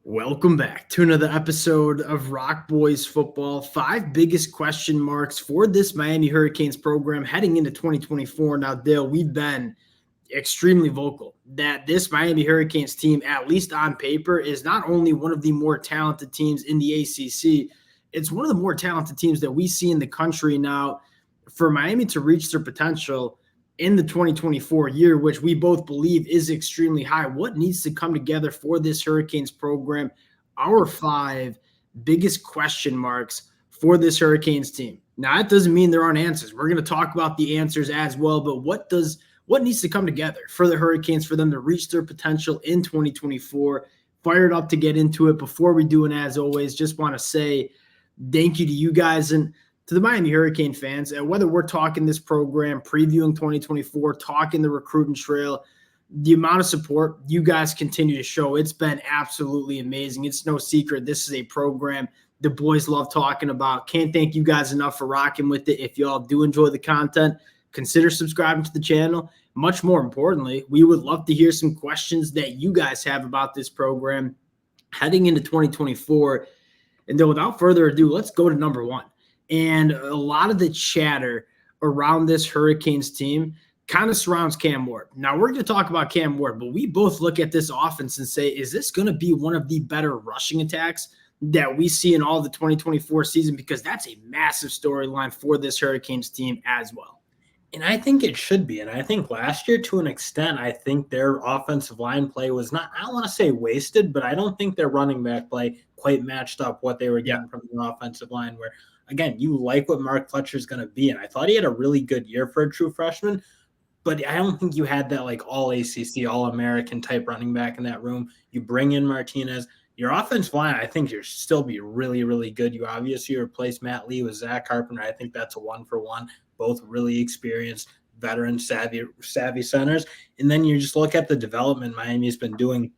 Welcome back to another episode of Rock Boys Football. 5 biggest question marks for this Miami Hurricanes program heading into 2024. Now, Dale, we've been extremely vocal that this Miami Hurricanes team, at least on paper, is not only one of the more talented teams in the ACC, it's one of the more talented teams that we see in the country now. For Miami to reach their potential in the 2024 year, which we both believe is extremely high, what needs to come together for this Hurricanes program? Our 5 biggest question marks for this Hurricanes team. Now, that doesn't mean there aren't answers. We're going to talk about the answers as well, but what needs to come together for the Hurricanes for them to reach their potential in 2024? Fired up to get into it. Before we do, and as always, just want to say thank you to you guys and to the Miami Hurricane fans. And whether we're talking this program, previewing 2024, talking the recruiting trail, the amount of support you guys continue to show, it's been absolutely amazing. It's no secret this is a program the boys love talking about. Can't thank you guys enough for rocking with it. If y'all do enjoy the content, consider subscribing to the channel. Much more importantly, we would love to hear some questions that you guys have about this program heading into 2024. And then without further ado, let's go to number 1. And a lot of the chatter around this Hurricanes team kind of surrounds Cam Ward. Now, we're going to talk about Cam Ward, but we both look at this offense and say, is this going to be one of the better rushing attacks that we see in all the 2024 season? Because that's a massive storyline for this Hurricanes team as well. And I think it should be. And I think last year, to an extent, I think their offensive line play was not, I don't want to say wasted, but I don't think their running back play quite matched up what they were getting from the offensive line, where, again, you like what Mark Fletcher is going to be. And I thought he had a really good year for a true freshman, but I don't think you had that like all ACC, all American type running back in that room. You bring in Martinez. Your offensive line, I think you'll still be really, really good. You obviously replace Matt Lee with Zach Carpenter. I think that's a 1-for-1. Both really experienced, veteran, savvy centers. And then you just look at the development Miami's been doing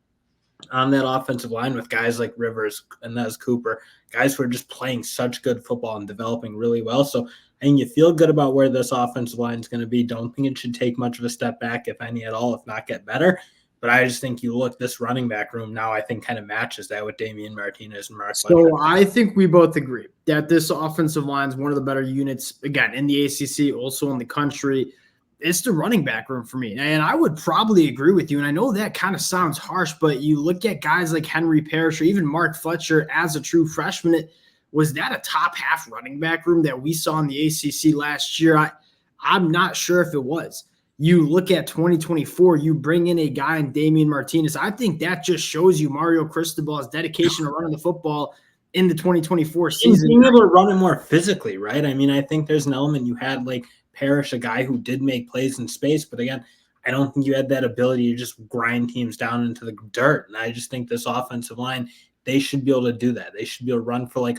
on that offensive line with guys like Rivers and Nez Cooper, guys who are just playing such good football and developing really well. So I think you feel good about where this offensive line is going to be. Don't think it should take much of a step back, if any at all, if not get better. But I just think you look, this running back room now, I think kind of matches that with Damian Martinez and Mark Fletcher. So I think we both agree that this offensive line is one of the better units, again, in the ACC, also in the country. It's the running back room for me. And I would probably agree with you. And I know that kind of sounds harsh, but you look at guys like Henry Parrish or even Mark Fletcher as a true freshman. Was that a top half running back room that we saw in the ACC last year? I'm not sure if it was. You look at 2024, you bring in a guy in Damian Martinez. I think that just shows you Mario Cristobal's dedication to running the football in the 2024 season. Being able to run it more physically, right? I mean, I think there's an element you had like Parrish, a guy who did make plays in space, but again, I don't think you had that ability to just grind teams down into the dirt. And I just think this offensive line, they should be able to do that. They should be able to run for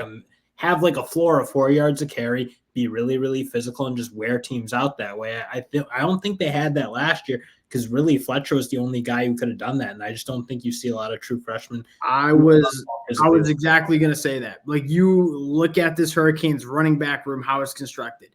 have a floor of 4 yards of carry, be really, really physical, and just wear teams out that way. I don't think they had that last year, because really Fletcher was the only guy who could have done that. And I just don't think you see a lot of true freshmen. I was exactly going to say that. Like, you look at this Hurricanes running back room, how it's constructed.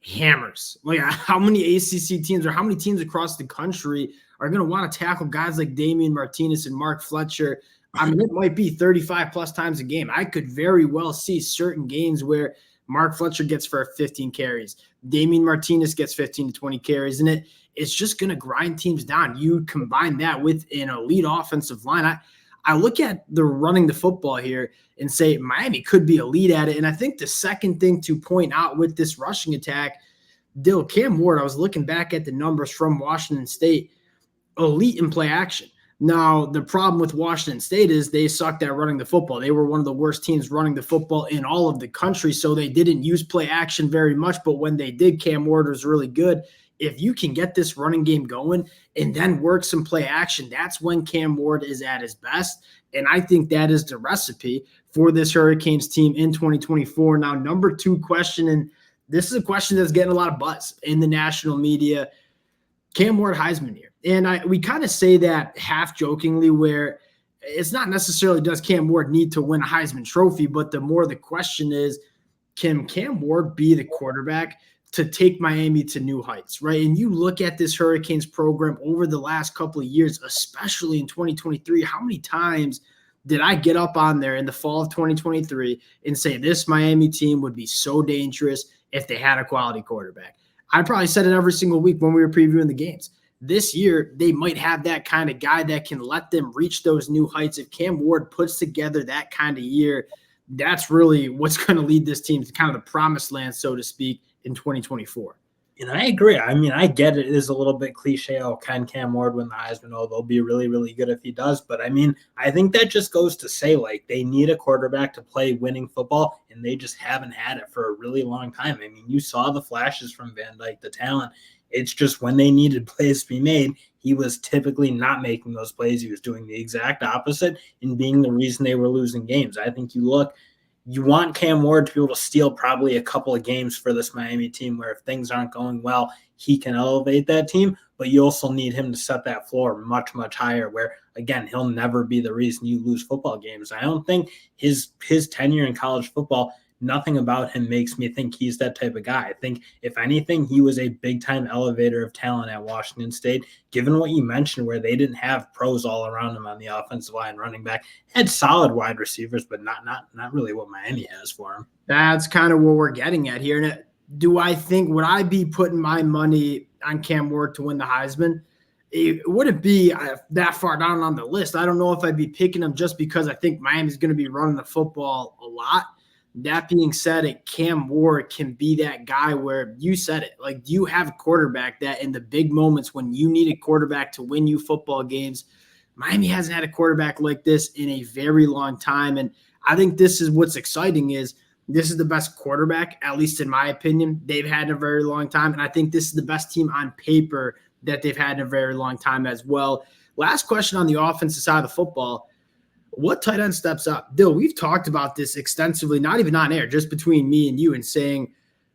Hammers. Like, how many ACC teams or how many teams across the country are going to want to tackle guys like Damian Martinez and Mark Fletcher? I mean, it might be 35 plus times a game. I could very well see certain games where Mark Fletcher gets for 15 carries. Damian Martinez gets 15 to 20 carries, and it's just going to grind teams down. You combine that with an elite offensive line. I look at the running the football here and say Miami could be elite at it. And I think the second thing to point out with this rushing attack, Cam Ward, I was looking back at the numbers from Washington State, elite in play action. Now, the problem with Washington State is they sucked at running the football. They were one of the worst teams running the football in all of the country, so they didn't use play action very much. But when they did, Cam Ward was really good. If you can get this running game going and then work some play action, that's when Cam Ward is at his best. And I think that is the recipe for this Hurricanes team in 2024. Now, number 2 question, and this is a question that's getting a lot of buzz in the national media. Cam Ward Heisman year. And we kind of say that half jokingly, where it's not necessarily does Cam Ward need to win a Heisman Trophy, but the more the question is, can Cam Ward be the quarterback to take Miami to new heights, right? And you look at this Hurricanes program over the last couple of years, especially in 2023, how many times did I get up on there in the fall of 2023 and say this Miami team would be so dangerous if they had a quality quarterback? I probably said it every single week when we were previewing the games. This year, they might have that kind of guy that can let them reach those new heights. If Cam Ward puts together that kind of year, that's really what's going to lead this team to kind of the promised land, so to speak, in 2024. And I agree. I mean, I get it is a little bit cliche. Oh, can Cam Ward win the Heisman? Oh, they'll be really, really good if he does. But I mean, I think that just goes to say, like, they need a quarterback to play winning football, and they just haven't had it for a really long time. I mean, you saw the flashes from Van Dyke, the talent. It's just when they needed plays to be made, he was typically not making those plays. He was doing the exact opposite and being the reason they were losing games. I think you want Cam Ward to be able to steal probably a couple of games for this Miami team where if things aren't going well, he can elevate that team, but you also need him to set that floor much, much higher where, again, he'll never be the reason you lose football games. I don't think his tenure in college football, nothing about him makes me think he's that type of guy. I think, if anything, he was a big-time elevator of talent at Washington State, given what you mentioned where they didn't have pros all around him on the offensive line, running back. Had solid wide receivers, but not really what Miami has for him. That's kind of what we're getting at here. And would I be putting my money on Cam Ward to win the Heisman? It wouldn't be that far down on the list. I don't know if I'd be picking him just because I think Miami's going to be running the football a lot. That being said, Cam Ward can be that guy where you said it. Like, you have a quarterback that in the big moments when you need a quarterback to win you football games, Miami hasn't had a quarterback like this in a very long time. And I think this is what's exciting is this is the best quarterback, at least in my opinion, they've had in a very long time. And I think this is the best team on paper that they've had in a very long time as well. Last question on the offensive side of the football. What tight end steps up? Dill, we've talked about this extensively, not even on air, just between me and you, and saying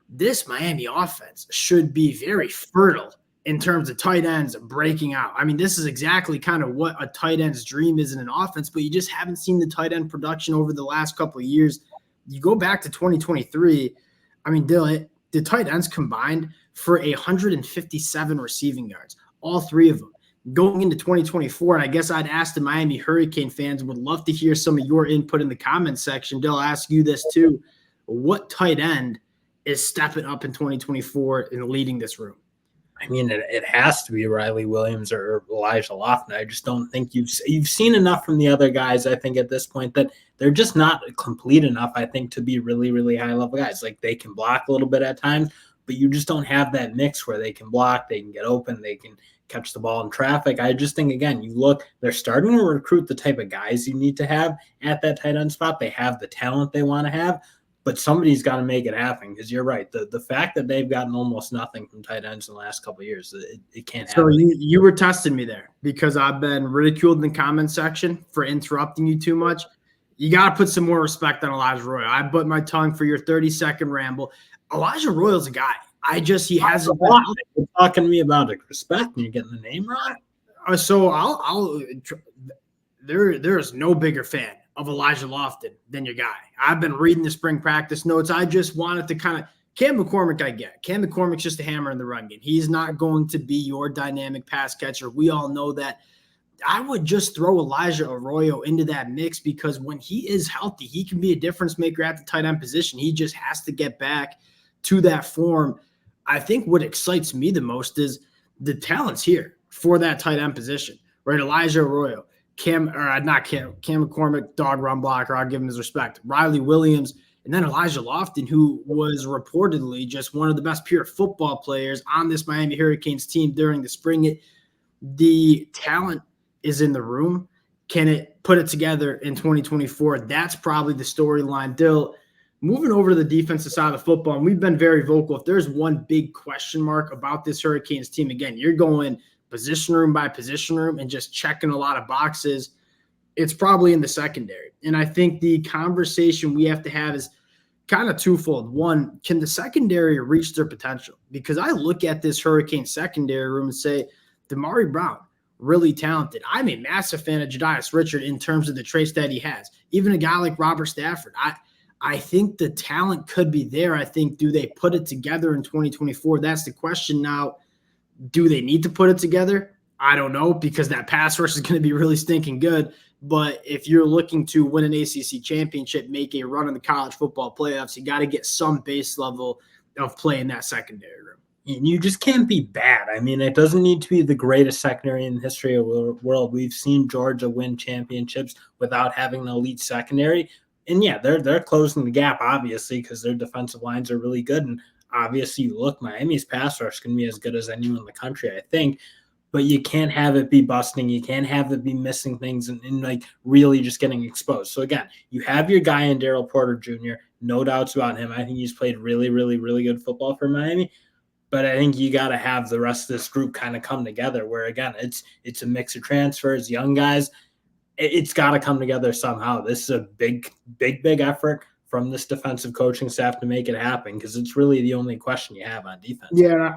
this Miami offense should be very fertile in terms of tight ends breaking out. I mean, this is exactly kind of what a tight end's dream is in an offense, but you just haven't seen the tight end production over the last couple of years. You go back to 2023, I mean, Dill, the tight ends combined for 157 receiving yards, all three of them. Going into 2024, and I guess I'd ask the Miami Hurricane fans, would love to hear some of your input in the comments section. They'll ask you this too. What tight end is stepping up in 2024 and leading this room? I mean, it has to be Riley Williams or Elijah Lofton. I just don't think you've seen enough from the other guys, I think, at this point that they're just not complete enough, I think, to be really, really high-level guys. Like, they can block a little bit at times, but you just don't have that mix where they can block, they can get open, they can catch the ball in traffic. I just think, again, they're starting to recruit the type of guys you need to have at that tight end spot. They have the talent they want to have, but somebody's got to make it happen because you're right. The fact that they've gotten almost nothing from tight ends in the last couple of years, it can't happen. So you were testing me there because I've been ridiculed in the comment section for interrupting you too much. You got to put some more respect on Elijah Royal. I bit my tongue for your 30-second ramble. Elijah Royal's a guy. He hasn't been out. You're talking to me about respect and you're getting the name wrong. So there is no bigger fan of Elijah Lofton than your guy. I've been reading the spring practice notes. I just wanted to kind of Cam McCormick. I get Cam McCormick's just a hammer in the run game. He's not going to be your dynamic pass catcher. We all know that. I would just throw Elijah Arroyo into that mix because when he is healthy, he can be a difference maker at the tight end position. He just has to get back to that form. I think what excites me the most is the talent's here for that tight end position, right? Elijah Arroyo, Cam McCormick, dog run blocker. I'll give him his respect. Riley Williams, and then Elijah Lofton, who was reportedly just one of the best pure football players on this Miami Hurricanes team during the spring. The talent is in the room. Can it put it together in 2024? That's probably the storyline. Dill, moving over to the defensive side of the football, and we've been very vocal. If there's one big question mark about this Hurricanes team, again, you're going position room by position room and just checking a lot of boxes, it's probably in the secondary. And I think the conversation we have to have is kind of twofold. One, can the secondary reach their potential? Because I look at this Hurricane secondary room and say, Damari Brown, really talented. I'm a massive fan of Jadias Richard in terms of the traits that he has. Even a guy like Robert Stafford, I think the talent could be there. I think, do they put it together in 2024? That's the question. Now, do they need to put it together? I don't know, because that pass rush is going to be really stinking good. But if you're looking to win an ACC championship, make a run in the college football playoffs, you got to get some base level of play in that secondary room. And you just can't be bad. I mean, it doesn't need to be the greatest secondary in the history of the world. We've seen Georgia win championships without having an elite secondary. And yeah, they're closing the gap, obviously, because their defensive lines are really good. And obviously, you look, Miami's pass rush can be as good as anyone in the country, I think. But you can't have it be busting. You can't have it be missing things and like really just getting exposed. So again, you have your guy in Daryl Porter Jr. No doubts about him. I think he's played really, really, really good football for Miami. But I think you got to have the rest of this group kind of come together where, again, it's a mix of transfers, young guys. It's got to come together somehow. This is a big, big, big effort from this defensive coaching staff to make it happen because it's really the only question you have on defense. Yeah,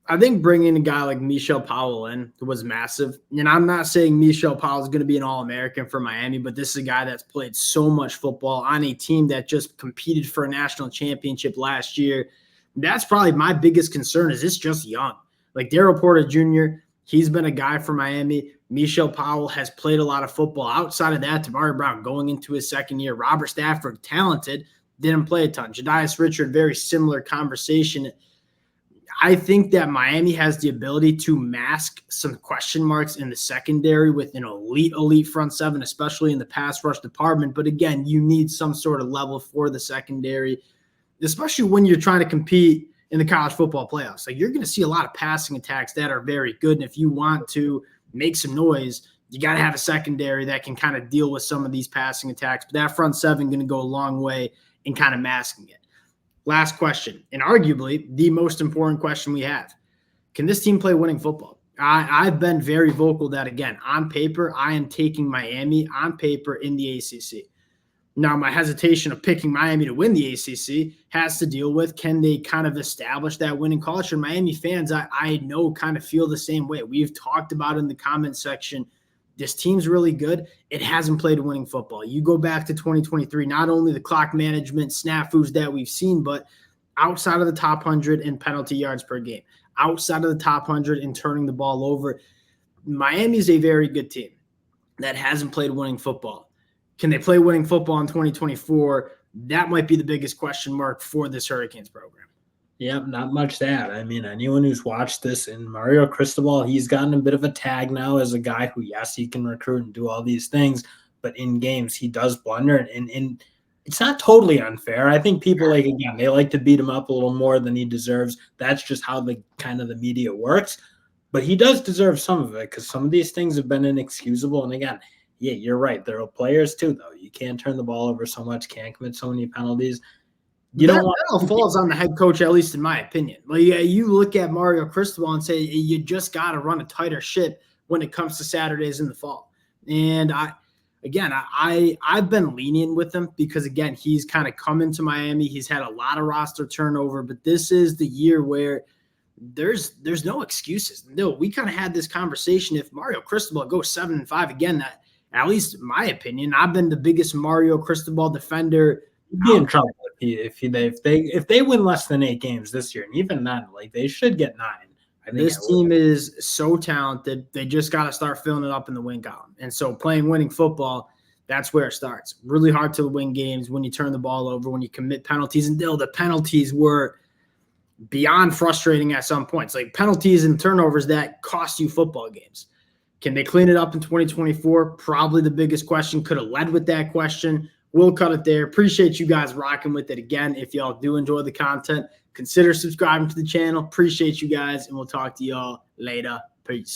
I think bringing a guy like Michelle Powell in was massive. And I'm not saying Michelle Powell is going to be an All-American for Miami, but this is a guy that's played so much football on a team that just competed for a national championship last year. That's probably my biggest concern is it's just young. Like Daryl Porter Jr., he's been a guy for Miami. Michelle Powell has played a lot of football. Outside of that, Tamari Brown going into his second year. Robert Stafford, talented, didn't play a ton. Jadias Richard, very similar conversation. I think that Miami has the ability to mask some question marks in the secondary with an elite front seven, especially in the pass rush department. But again, you need some sort of level for the secondary, especially when you're trying to compete in the college football playoffs. Like you're going to see a lot of passing attacks that are very good. And if you want to make some noise, you got to have a secondary that can kind of deal with some of these passing attacks. But that front seven going to go a long way in kind of masking it. Last question, and arguably the most important question we have. Can this team play winning football? I've been very vocal that, again, on paper, I am taking Miami on paper in the ACC. Now, my hesitation of picking Miami to win the ACC has to deal with, can they kind of establish that winning culture? Miami fans, I know, kind of feel the same way. We've talked about in the comment section, this team's really good. It hasn't played winning football. You go back to 2023, not only the clock management snafus that we've seen, but outside of the top 100 in penalty yards per game, outside of the top 100 in turning the ball over, Miami is a very good team that hasn't played winning football. Can they play winning football in 2024? That might be the biggest question mark for this Hurricanes program. Yep, not much that. I mean, anyone who's watched this, and Mario Cristobal, he's gotten a bit of a tag now as a guy who, yes, he can recruit and do all these things, but in games he does blunder, and it's not totally unfair. I think people, like, again, they like to beat him up a little more than he deserves. That's just how the kind of the media works, but he does deserve some of it because some of these things have been inexcusable. And again, yeah, you're right. There are players too, though. You can't turn the ball over so much, can't commit so many penalties. That all falls on the head coach, at least in my opinion. Like, yeah, you look at Mario Cristobal and say you just got to run a tighter ship when it comes to Saturdays in the fall. And I've been lenient with him because, again, he's kind of come into Miami. He's had a lot of roster turnover, but this is the year where there's no excuses. No, we kind of had this conversation. If Mario Cristobal goes 7-5 again, that, at least in my opinion, I've been the biggest Mario Cristobal defender. Be in trouble if they win less than 8 games this year, and even then, like, they should get 9. I think this team is so talented. They just got to start filling it up in the win column. And so playing winning football, that's where it starts. Really hard to win games when you turn the ball over, when you commit penalties. And the penalties were beyond frustrating at some points. Like penalties and turnovers that cost you football games. Can they clean it up in 2024? Probably the biggest question. Could have led with that question. We'll cut it there. Appreciate you guys rocking with it again. If y'all do enjoy the content, consider subscribing to the channel. Appreciate you guys, and we'll talk to y'all later. Peace.